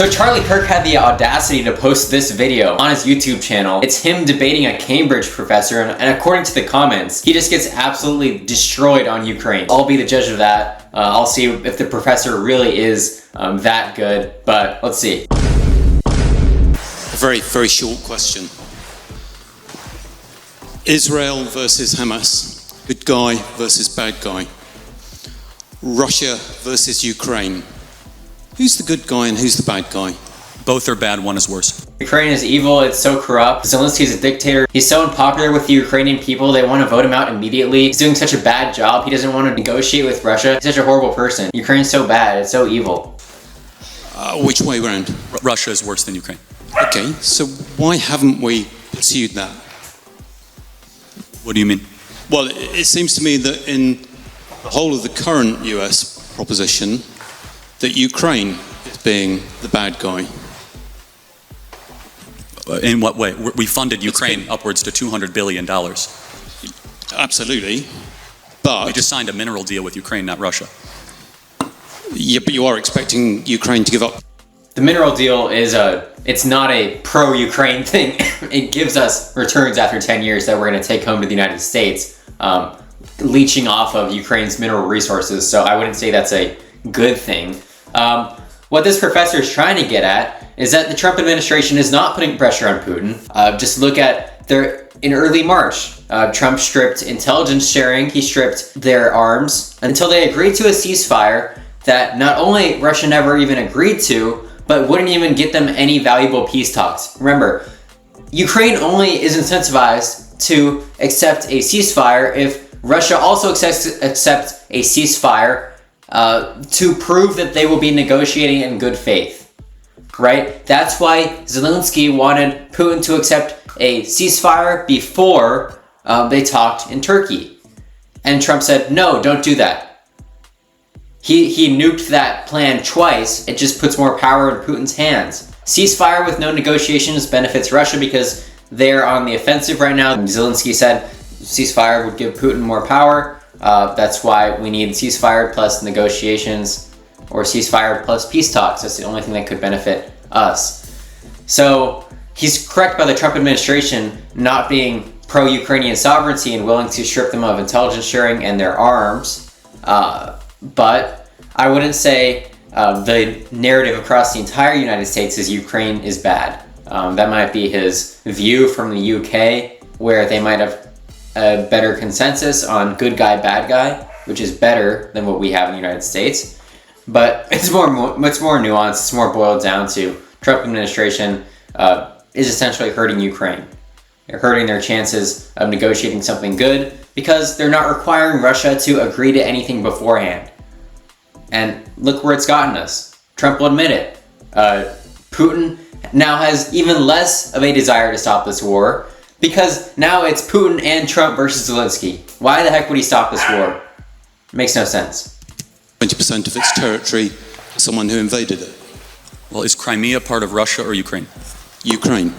So Charlie Kirk had the audacity to post this video on his YouTube channel. It's him debating a Cambridge professor, and according to the comments, he just gets absolutely destroyed on Ukraine. I'll be the judge of that. I'll see if the professor really is that good, but let's see. A very, very short question. Israel versus Hamas, good guy versus bad guy. Russia versus Ukraine. Who's the good guy and who's the bad guy? Both are bad, one is worse. Ukraine is evil, it's so corrupt. Zelensky's a dictator. He's so unpopular with the Ukrainian people, they want to vote him out immediately. He's doing such a bad job, he doesn't want to negotiate with Russia. He's such a horrible person. Ukraine's so bad, it's so evil. Which way round? Russia is worse than Ukraine. Okay, so why haven't we pursued that? What do you mean? Well, it seems to me that in the whole of the current US proposition, that Ukraine is being the bad guy. In what way? We funded Ukraine upwards to $200 billion. Absolutely, but... We just signed a mineral deal with Ukraine, not Russia. Yeah, but you are expecting Ukraine to give up. The mineral deal is it's not a pro-Ukraine thing. It gives us returns after 10 years that we're going to take home to the United States, leeching off of Ukraine's mineral resources. So I wouldn't say that's a good thing. What this professor is trying to get at is that the Trump administration is not putting pressure on Putin. Just look at in early March, Trump stripped intelligence sharing, he stripped their arms until they agreed to a ceasefire that not only Russia never even agreed to, but wouldn't even get them any valuable peace talks. Remember, Ukraine only is incentivized to accept a ceasefire if Russia also accepts a ceasefire to prove that they will be negotiating in good faith, right? That's why Zelensky wanted Putin to accept a ceasefire before they talked in Turkey. And Trump said, no, don't do that. He nuked that plan twice. It just puts more power in Putin's hands. Ceasefire with no negotiations benefits Russia because they're on the offensive right now. Zelensky said ceasefire would give Putin more power. That's why we need ceasefire plus negotiations, or ceasefire plus peace talks. That's the only thing that could benefit us. So he's correct by the Trump administration not being pro-Ukrainian sovereignty and willing to strip them of intelligence sharing and their arms. But I wouldn't say the narrative across the entire United States is Ukraine is bad. That might be his view from the UK, where they might have a better consensus on good guy, bad guy, which is better than what we have in the United States. But it's much more nuanced. It's more boiled down to Trump administration is essentially hurting Ukraine. They're hurting their chances of negotiating something good because they're not requiring Russia to agree to anything beforehand. And look where it's gotten us. Trump will admit it. Putin now has even less of a desire to stop this war because now it's Putin and Trump versus Zelensky. Why the heck would he stop this war? Makes no sense. 20% of its territory, someone who invaded it. Well, is Crimea part of Russia or Ukraine? Ukraine.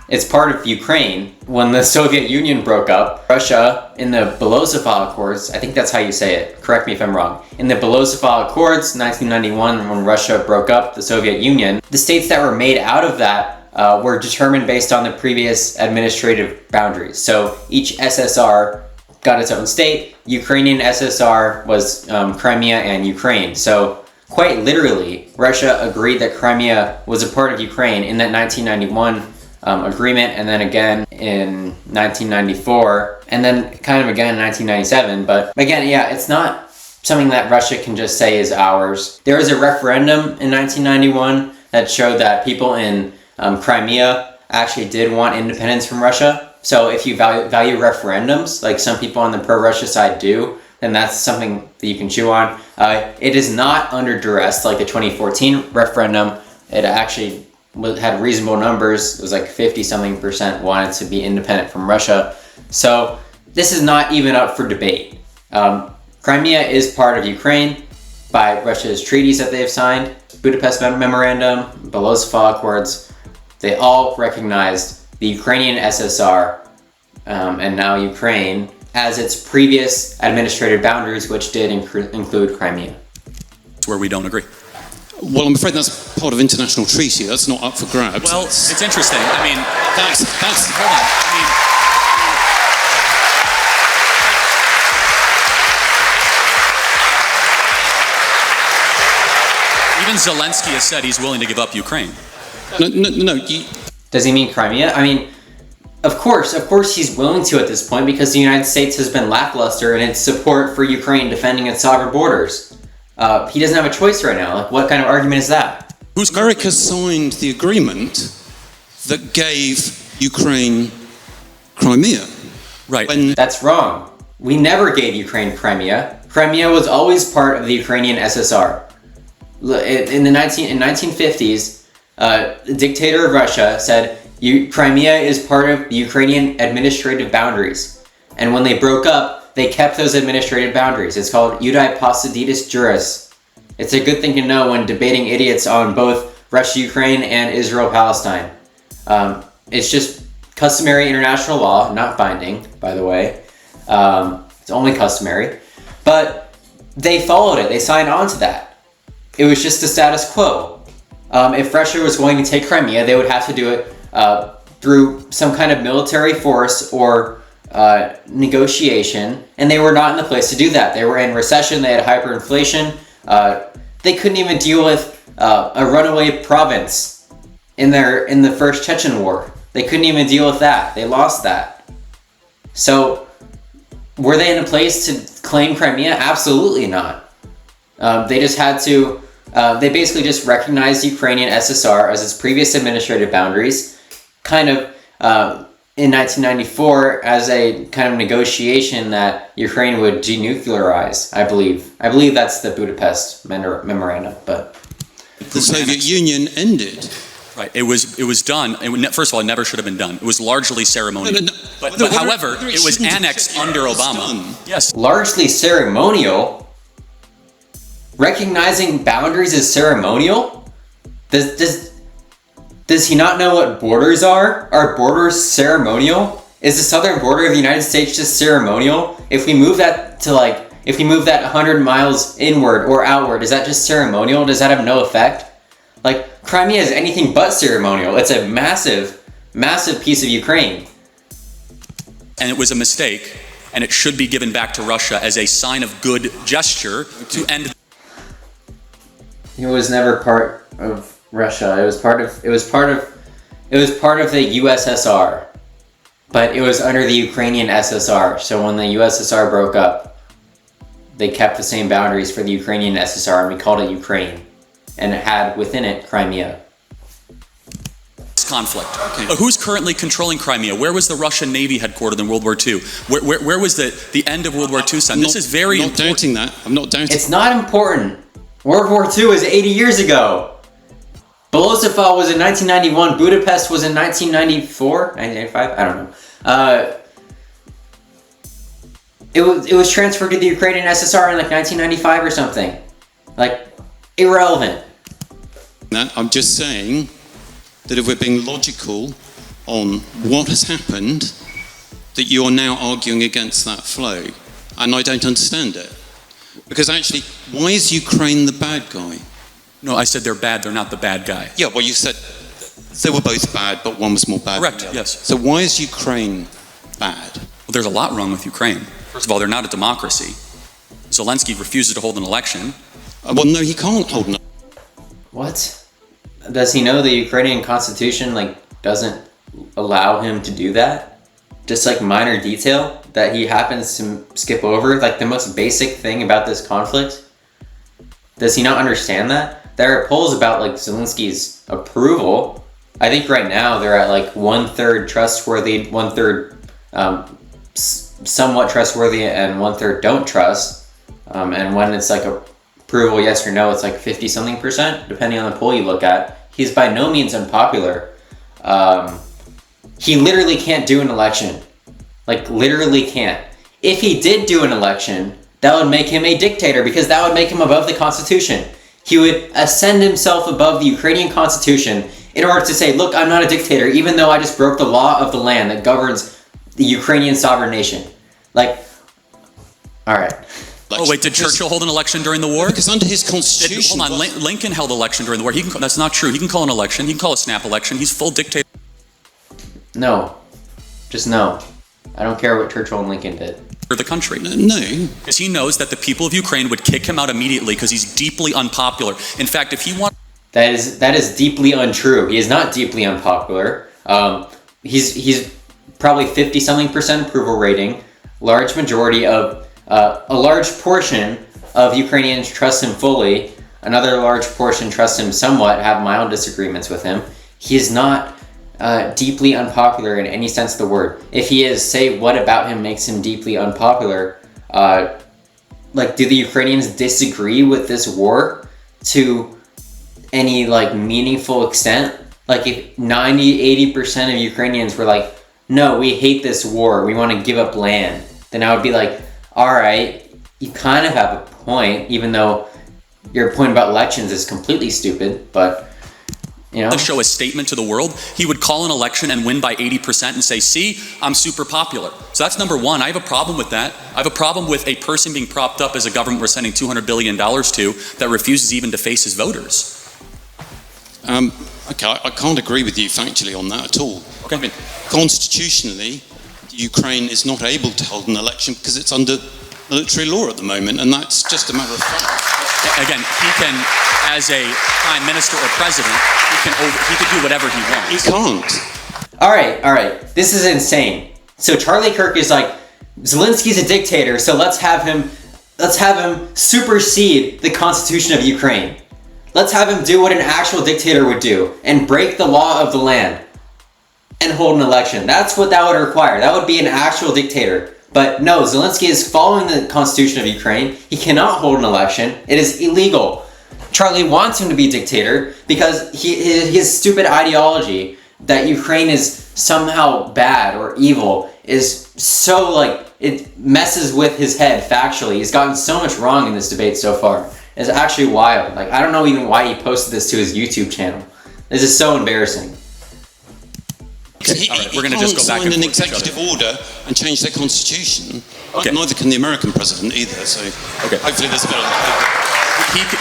It's part of Ukraine. When the Soviet Union broke up, Russia, in the Belousov Accords, I think that's how you say it, correct me if I'm wrong. In the Belousov Accords, 1991, when Russia broke up the Soviet Union, the states that were made out of that were determined based on the previous administrative boundaries. So each SSR got its own state. Ukrainian SSR was Crimea and Ukraine. So quite literally, Russia agreed that Crimea was a part of Ukraine in that 1991 agreement, and then again in 1994, and then kind of again in 1997. But again, yeah, it's not something that Russia can just say is ours. There was a referendum in 1991 that showed that people in Crimea actually did want independence from Russia. So if you value referendums, like some people on the pro-Russia side do, then that's something that you can chew on. It is not under duress like the 2014 referendum. It actually had reasonable numbers. It was like 50-something% wanted to be independent from Russia. So this is not even up for debate. Crimea is part of Ukraine by Russia's treaties that they have signed, Budapest Memorandum, Belousov Accords. They all recognized the Ukrainian SSR and now Ukraine as its previous administrative boundaries, which did include Crimea. Where we don't agree. Well, I'm afraid that's part of international treaty. That's not up for grabs. Well, it's interesting. I mean, That's hold on. I mean, even Zelensky has said he's willing to give up Ukraine. no. Does he mean Crimea? I mean, of course he's willing to at this point, because the United States has been lackluster in its support for Ukraine defending its sovereign borders. He doesn't have a choice right now. Like, what kind of argument is that? America signed the agreement that gave Ukraine Crimea. Right. That's wrong. We never gave Ukraine Crimea. Crimea was always part of the Ukrainian SSR. In the 1950s, the dictator of Russia said Crimea is part of the Ukrainian administrative boundaries. And when they broke up, they kept those administrative boundaries. It's called Iudai Posititis Juris. It's a good thing to know when debating idiots on both Russia-Ukraine and Israel-Palestine. It's just customary international law, not binding, by the way. It's only customary. But they followed it. They signed on to that. It was just the status quo. If Russia was going to take Crimea, they would have to do it through some kind of military force or negotiation, and they were not in the place to do that. They were in recession, they had hyperinflation, they couldn't even deal with a runaway province in the first Chechen war. They couldn't even deal with that. They lost that. So, were they in a place to claim Crimea? Absolutely not. They just had to, they basically just recognized Ukrainian SSR as its previous administrative boundaries, kind of in 1994 as a kind of negotiation that Ukraine would denuclearize, I believe. I believe that's the Budapest memorandum, but... The Soviet Union ended. Right. It was done. First of all, it never should have been done. It was largely ceremonial. No. But however, it was annexed under Obama. Yes. Largely ceremonial? Recognizing boundaries is ceremonial? Does he not know what borders are? Are borders ceremonial? Is the southern border of the United States just ceremonial? If we move that 100 miles inward or outward, is that just ceremonial? Does that have no effect? Like, Crimea is anything but ceremonial. It's a massive, massive piece of Ukraine. And it was a mistake, and it should be given back to Russia as a sign of good gesture to end. It was never part of Russia. It was part of the USSR, but it was under the Ukrainian SSR. So when the USSR broke up, they kept the same boundaries for the Ukrainian SSR, and we called it Ukraine, and it had within it Crimea. Conflict. Okay. Who's currently controlling Crimea? Where was the Russian Navy headquartered in World War II? Where was the end of World War II? Son? This is very important. I'm not doubting that. I'm not doubting. It's not important. World War II is 80 years ago. Bolosifal was in 1991. Budapest was in 1994, 1995. I don't know. It was transferred to the Ukrainian SSR in like 1995 or something. Like, irrelevant. I'm just saying that if we're being logical on what has happened, that you are now arguing against that flow, and I don't understand it. Because actually, why is Ukraine the bad guy? No, I said they're bad. They're not the bad guy. Yeah, well, you said they were both bad, but one was more bad. Correct, yes. So why is Ukraine bad? Well, there's a lot wrong with Ukraine. First of all, they're not a democracy. Zelensky refuses to hold an election. Well, no, he can't hold an election. What? Does he know the Ukrainian constitution doesn't allow him to do that? Just minor detail that he happens to skip over, the most basic thing about this conflict? Does he not understand that? There are polls about Zelensky's approval. I think right now they're at 1/3 trustworthy, 1/3 somewhat trustworthy, and 1/3 don't trust. And when it's approval yes or no, it's 50-something%, depending on the poll you look at. He's by no means unpopular. He literally can't do an election. Literally can't. If he did do an election, that would make him a dictator, because that would make him above the Constitution. He would ascend himself above the Ukrainian Constitution in order to say, look, I'm not a dictator, even though I just broke the law of the land that governs the Ukrainian sovereign nation. Alright. election. Oh wait, did Churchill hold an election during the war? Because under his constitution... Hold on, Lincoln held election during the war. That's not true. He can call an election. He can call a snap election. He's full dictator. No. Just no. I don't care what Churchill and Lincoln did. For the country. No. Because he knows that the people of Ukraine would kick him out immediately because he's deeply unpopular. In fact, if he wants... That is deeply untrue. He is not deeply unpopular. He's probably 50-something% approval rating. Large majority of a large portion of Ukrainians trust him fully. Another large portion trust him somewhat, have mild disagreements with him. He is not deeply unpopular in any sense of the word. If he is, say what about him makes him deeply unpopular. Like, do the Ukrainians disagree with this war to any like meaningful extent? Like if 90-80% of Ukrainians were like, no, we hate this war, we want to give up land, then I would be like, all right, you kind of have a point, even though your point about elections is completely stupid. But you know, to show a statement to the world, he would call an election and win by 80% and say, see, I'm super popular. So that's number one. I have a problem with that. I have a problem with a person being propped up as a government we're sending $200 billion to that refuses even to face his voters. Okay, I can't agree with you factually on that at all. Okay. I mean, constitutionally, Ukraine is not able to hold an election because it's under military law at the moment, and that's just a matter of fact. Again, he can, as a prime minister or president, he could do whatever he wants. He can't. All right. This is insane. So Charlie Kirk is like, Zelensky's a dictator, so let's have him supersede the Constitution of Ukraine. Let's have him do what an actual dictator would do and break the law of the land and hold an election. That's what that would require. That would be an actual dictator. But no, Zelensky is following the Constitution of Ukraine. He cannot hold an election. It is illegal. Charlie wants him to be dictator because his stupid ideology that Ukraine is somehow bad or evil is so like, it messes with his head factually. He's gotten so much wrong in this debate so far. It's actually wild. Like, I don't know even why he posted this to his YouTube channel. This is so embarrassing. Okay, all right, we're going to just go back and forth. He can't sign an executive order and change their constitution. Okay. Neither can the American president either. So hopefully there's a bit of...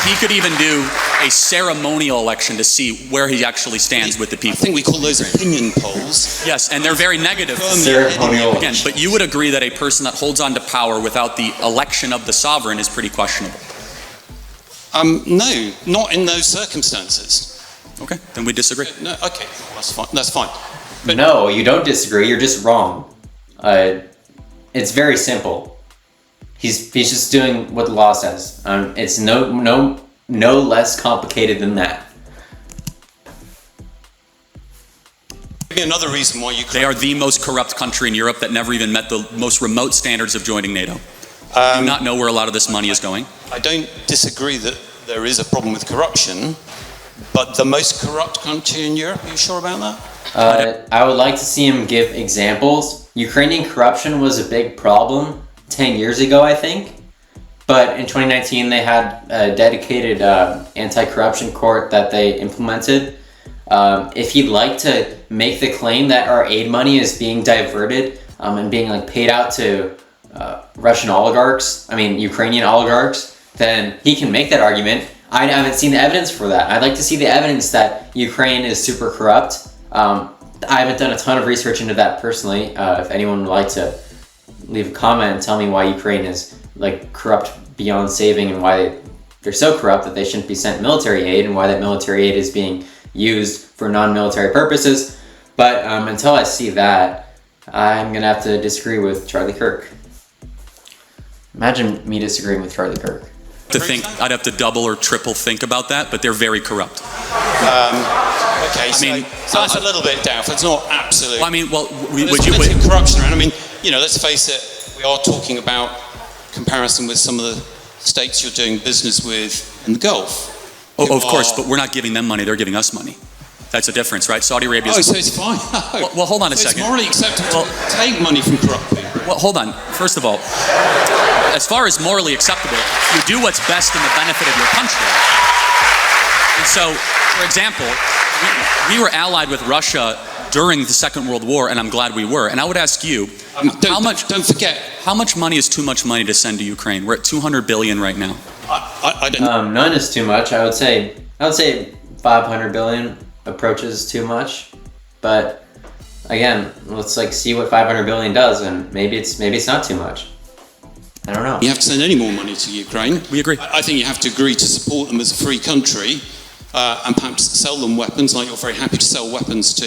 He could even do a ceremonial election to see where he actually stands with the people. I think we call those opinion polls. Yes, and they're very negative. Ceremonial. Again, but you would agree that a person that holds on to power without the election of the sovereign is pretty questionable. No, not in those circumstances. Okay, then we disagree. No, okay, that's fine. But no, you don't disagree. You're just wrong. It's very simple. He's just doing what the law says. It's no less complicated than that. Maybe another reason why They are the most corrupt country in Europe that never even met the most remote standards of joining NATO. Do not know where a lot of this money is going. I don't disagree that there is a problem with corruption, but the most corrupt country in Europe, are you sure about that? I would like to see him give examples. Ukrainian corruption was a big problem 10 years ago, I think. But in 2019, they had a dedicated anti-corruption court that they implemented. If he'd like to make the claim that our aid money is being diverted and being like paid out to Russian oligarchs, Ukrainian oligarchs, then he can make that argument. I haven't seen the evidence for that. I'd like to see the evidence that Ukraine is super corrupt. I haven't done a ton of research into that personally. If anyone would like to leave a comment and tell me why Ukraine is like corrupt beyond saving and why they're so corrupt that they shouldn't be sent military aid and why that military aid is being used for non-military purposes. But until I see that, I'm gonna have to disagree with Charlie Kirk. Imagine me disagreeing with Charlie Kirk. I'd have to double or triple think about that, but they're very corrupt. Okay, so that's a little bit doubtful. It's not absolute. Would corruption around. Let's face it. We are talking about comparison with some of the states you're doing business with in the Gulf. Oh, of course, but we're not giving them money; they're giving us money. That's a difference, right? Saudi Arabia. So it's fine. Well, hold on a second. It's morally acceptable to take money from corrupt people. Well, hold on. First of all, as far as morally acceptable, you do what's best in the benefit of your country. And so, for example, we were allied with Russia during the Second World War, and I'm glad we were. And I would ask you, don't forget. How much money is too much money to send to Ukraine? We're at $200 billion right now. I don't. None is too much. I would say 500 billion approaches too much, but again, let's see what 500 billion does, and maybe it's not too much. I don't know. You have to send any more money to Ukraine. We agree. I think you have to agree to support them as a free country, and perhaps sell them weapons, like you're very happy to sell weapons to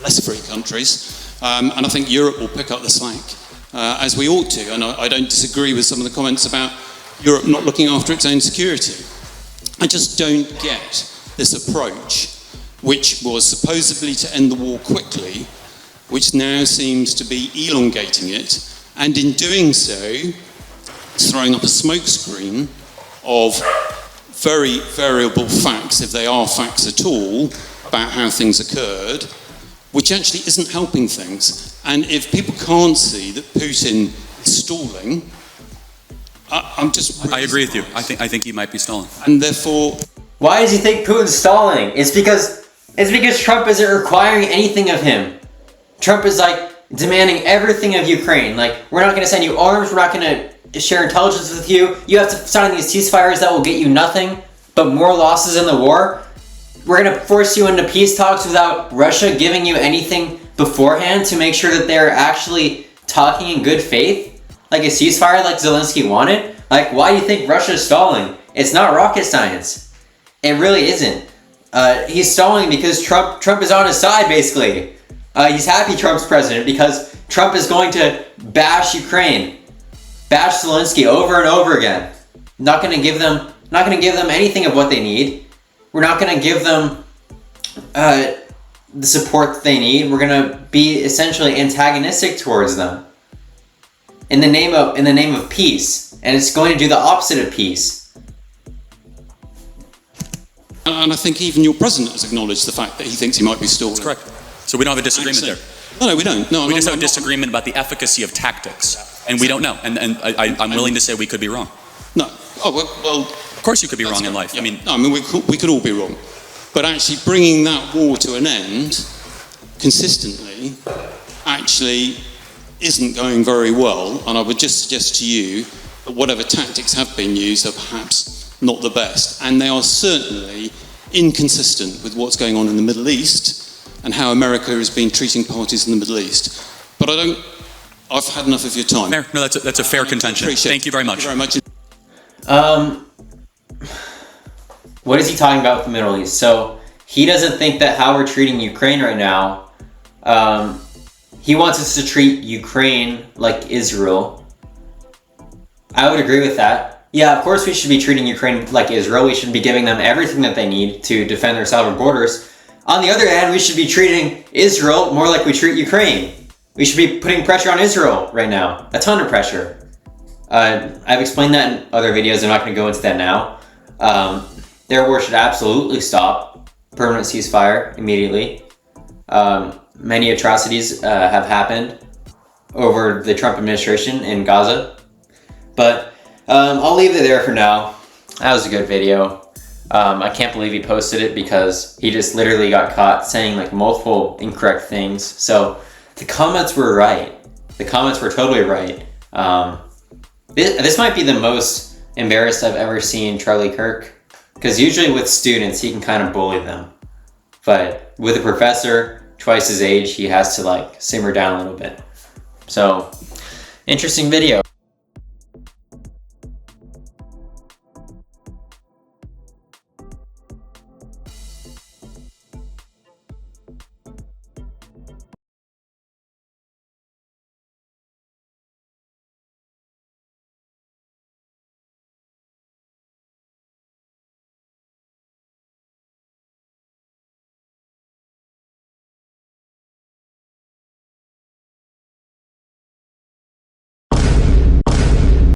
less free countries. And I think Europe will pick up the slack, as we ought to. And I don't disagree with some of the comments about Europe not looking after its own security. I just don't get this approach, which was supposedly to end the war quickly, which now seems to be elongating it, and in doing so, throwing up a smokescreen of very variable facts, if they are facts at all, about how things occurred, which actually isn't helping things. And if people can't see that Putin is stalling, I'm just really I agree with you. surprised. I think he might be stalling. And therefore, Why does he think Putin's stalling? It's because Trump isn't requiring anything of him. Trump is demanding everything of Ukraine. We're not going to send you arms. We're not going to share intelligence with you. You have to sign these ceasefires that will get you nothing but more losses in the war. We're going to force you into peace talks without Russia giving you anything beforehand to make sure that they're actually talking in good faith. Like a ceasefire like Zelensky wanted. Why do you think Russia is stalling? It's not rocket science. It really isn't. He's stalling because Trump is on his side, basically. He's happy Trump's president because Trump is going to bash Ukraine. Bash Zelensky over and over again. Not going to give them anything of what they need. We're not going to give them the support that they need. We're going to be essentially antagonistic towards them in the name of peace, and it's going to do the opposite of peace. and I think even your president has acknowledged the fact that he thinks he might be stalling. That's correct. So we don't have a disagreement there. No, we don't. No, We just have a disagreement about the efficacy of tactics, and we don't know. And I'm willing to say we could be wrong. No. Oh well. Of course, you could be wrong in life. Yeah. I mean, we could all be wrong, but actually bringing that war to an end consistently actually isn't going very well. And I would just suggest to you that whatever tactics have been used are perhaps not the best, and they are certainly inconsistent with what's going on in the Middle East and how America has been treating parties in the Middle East. But I've had enough of your time. fair. No, that's a fair contention. Thank you very much. Thank you very much. What is he talking about with the Middle East? So he doesn't think that how we're treating Ukraine right now, he wants us to treat Ukraine like Israel. I would agree with that. Yeah, of course we should be treating Ukraine like Israel. We should be giving them everything that they need to defend their sovereign borders. On the other hand, we should be treating Israel more like we treat Ukraine. We should be putting pressure on Israel right now. A ton of pressure. I've explained that in other videos. I'm not going to go into that now. Their war should absolutely stop. Permanent ceasefire immediately. Many atrocities have happened over the Trump administration in Gaza. But I'll leave it there for now. That was a good video. I can't believe he posted it because he just literally got caught saying multiple incorrect things. So the comments were right. The comments were totally right. This might be the most embarrassed I've ever seen Charlie Kirk, because usually with students he can kind of bully them, but with a professor twice his age he has to simmer down a little bit. So interesting video.